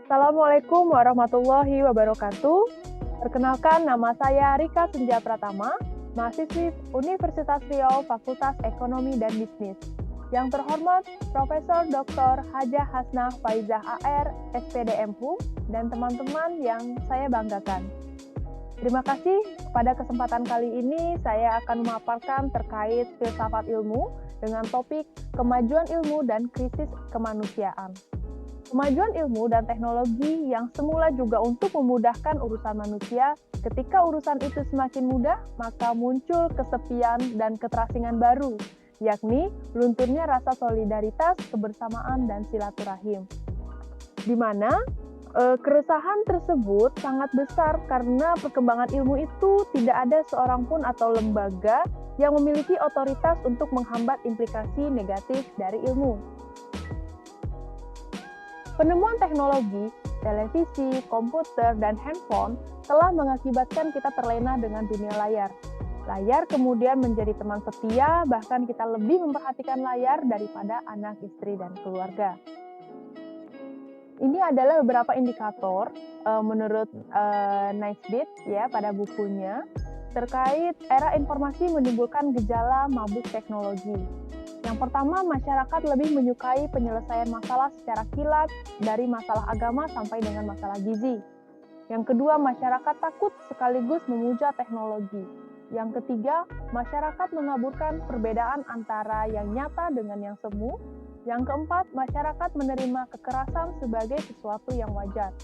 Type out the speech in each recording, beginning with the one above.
Assalamualaikum warahmatullahi wabarakatuh. Perkenalkan, nama saya Rika Senja Pratama, mahasiswi Universitas Riau Fakultas Ekonomi dan Bisnis. Yang terhormat Profesor Dr. Hajah Hasnah Faizah AR, SPD MHUM, dan teman-teman yang saya banggakan. Terima kasih pada kesempatan kali ini saya akan memaparkan terkait filsafat ilmu dengan topik kemajuan ilmu dan krisis kemanusiaan. Kemajuan ilmu dan teknologi yang semula juga untuk memudahkan urusan manusia, ketika urusan itu semakin mudah, maka muncul kesepian dan keterasingan baru, yakni lunturnya rasa solidaritas, kebersamaan, dan silaturahim. Di mana keresahan tersebut sangat besar karena perkembangan ilmu itu tidak ada seorang pun atau lembaga yang memiliki otoritas untuk menghambat implikasi negatif dari ilmu. Penemuan teknologi, televisi, komputer, dan handphone telah mengakibatkan kita terlena dengan dunia layar. Layar kemudian menjadi teman setia, bahkan kita lebih memperhatikan layar daripada anak, istri, dan keluarga. Ini adalah beberapa indikator menurut Naisbitt ya pada bukunya terkait era informasi menimbulkan gejala mabuk teknologi. Yang pertama, masyarakat lebih menyukai penyelesaian masalah secara kilat dari masalah agama sampai dengan masalah gizi. Yang kedua, masyarakat takut sekaligus memuja teknologi. Yang ketiga, masyarakat mengaburkan perbedaan antara yang nyata dengan yang semu. Yang keempat, masyarakat menerima kekerasan sebagai sesuatu yang wajar.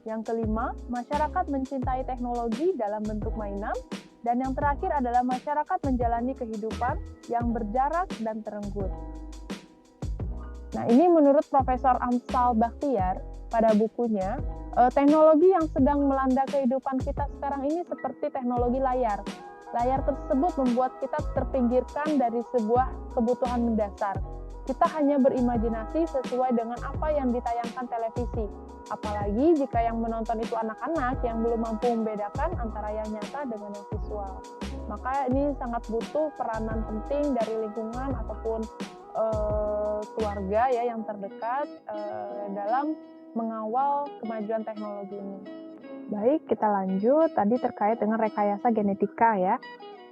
Yang kelima, masyarakat mencintai teknologi dalam bentuk mainan. Dan yang terakhir adalah masyarakat menjalani kehidupan yang berjarak dan terenggut. Nah, ini menurut Profesor Amsal Bakhtiar pada bukunya, teknologi yang sedang melanda kehidupan kita sekarang ini seperti teknologi layar. Layar tersebut membuat kita terpinggirkan dari sebuah kebutuhan mendasar. Kita hanya berimajinasi sesuai dengan apa yang ditayangkan televisi. Apalagi jika yang menonton itu anak-anak yang belum mampu membedakan antara yang nyata dengan yang visual. Maka ini sangat butuh peranan penting dari lingkungan ataupun keluarga ya yang terdekat dalam mengawal kemajuan teknologi ini. Baik, kita lanjut. Tadi terkait dengan rekayasa genetika ya.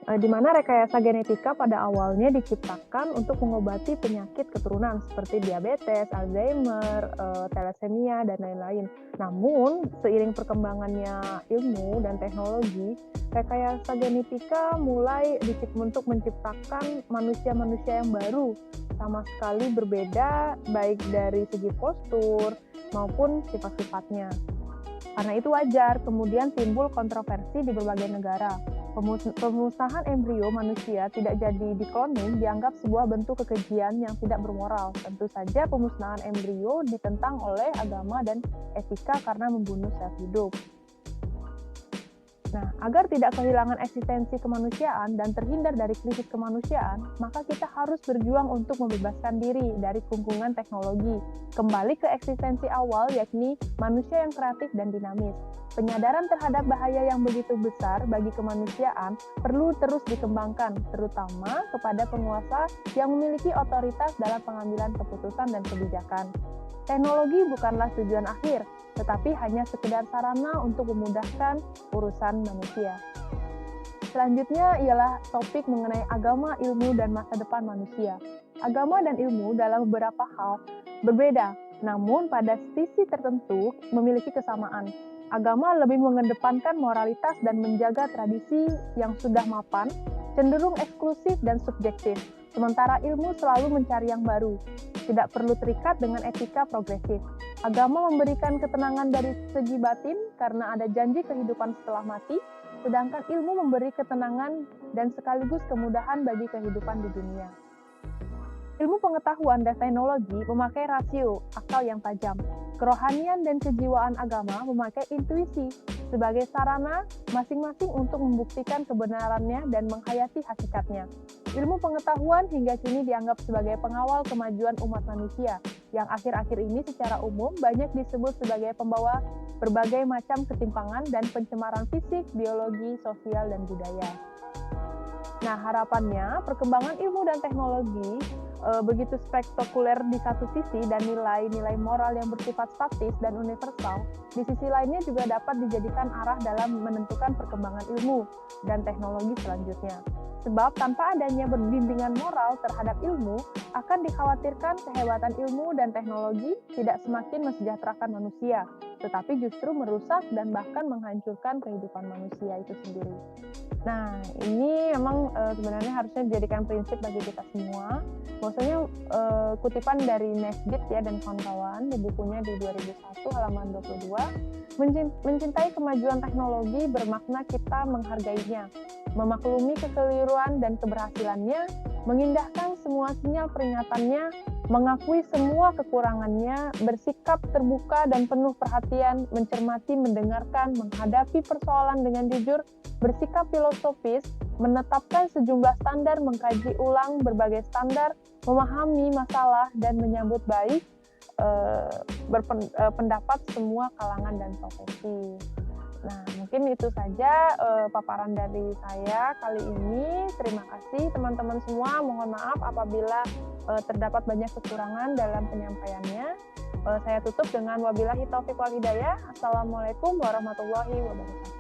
Di mana rekayasa genetika pada awalnya diciptakan untuk mengobati penyakit keturunan seperti diabetes, Alzheimer, thalassemia, dan lain-lain. Namun, seiring perkembangannya ilmu dan teknologi, rekayasa genetika mulai untuk menciptakan manusia-manusia yang baru, sama sekali berbeda baik dari segi postur maupun sifat-sifatnya. Karena itu wajar, kemudian timbul kontroversi di berbagai negara. Pemusnahan embrio manusia tidak jadi dikloning dianggap sebuah bentuk kekejian yang tidak bermoral. Tentu saja pemusnahan embrio ditentang oleh agama dan etika karena membunuh sel hidup. Nah, agar tidak kehilangan eksistensi kemanusiaan dan terhindar dari krisis kemanusiaan, maka kita harus berjuang untuk membebaskan diri dari kungkungan teknologi, kembali ke eksistensi awal yakni manusia yang kreatif dan dinamis. Penyadaran terhadap bahaya yang begitu besar bagi kemanusiaan perlu terus dikembangkan, terutama kepada penguasa yang memiliki otoritas dalam pengambilan keputusan dan kebijakan. Teknologi bukanlah tujuan akhir, tetapi hanya sekedar sarana untuk memudahkan urusan manusia. Selanjutnya ialah topik mengenai agama, ilmu, dan masa depan manusia. Agama dan ilmu dalam beberapa hal berbeda, namun pada sisi tertentu memiliki kesamaan. Agama lebih mengedepankan moralitas dan menjaga tradisi yang sudah mapan, cenderung eksklusif dan subjektif, sementara ilmu selalu mencari yang baru, tidak perlu terikat dengan etika progresif. Agama memberikan ketenangan dari segi batin karena ada janji kehidupan setelah mati, sedangkan ilmu memberi ketenangan dan sekaligus kemudahan bagi kehidupan di dunia. Ilmu pengetahuan dan teknologi memakai rasio, akal yang tajam. Kerohanian dan kejiwaan agama memakai intuisi sebagai sarana masing-masing untuk membuktikan kebenarannya dan menghayati hakikatnya. Ilmu pengetahuan hingga kini dianggap sebagai pengawal kemajuan umat manusia, yang akhir-akhir ini secara umum banyak disebut sebagai pembawa berbagai macam ketimpangan dan pencemaran fisik, biologi, sosial, dan budaya. Nah, harapannya perkembangan ilmu dan teknologi begitu spektakuler di satu sisi dan nilai-nilai moral yang bersifat statis dan universal, di sisi lainnya juga dapat dijadikan arah dalam menentukan perkembangan ilmu dan teknologi selanjutnya. Sebab tanpa adanya bimbingan moral terhadap ilmu, akan dikhawatirkan kehebatan ilmu dan teknologi tidak semakin mensejahterakan manusia, tetapi justru merusak dan bahkan menghancurkan kehidupan manusia itu sendiri. Nah, ini memang sebenarnya harusnya dijadikan prinsip bagi kita semua. Maksudnya kutipan dari Nesbit ya dan kawan-kawan di bukunya di 2001 halaman 22, mencintai kemajuan teknologi bermakna kita menghargainya, memaklumi kekeliruan dan keberhasilannya, mengindahkan semua sinyal peringatannya, mengakui semua kekurangannya, bersikap terbuka dan penuh perhatian, mencermati, mendengarkan, menghadapi persoalan dengan jujur, bersikap filosofis, menetapkan sejumlah standar, mengkaji ulang berbagai standar, memahami masalah, dan menyambut baik pendapat semua kalangan dan profesi. Nah, mungkin itu saja paparan dari saya kali ini. Terima kasih teman-teman semua. Mohon maaf apabila terdapat banyak kekurangan dalam penyampaiannya. Saya tutup dengan wabillahi taufiq wal hidayah. Assalamualaikum warahmatullahi wabarakatuh.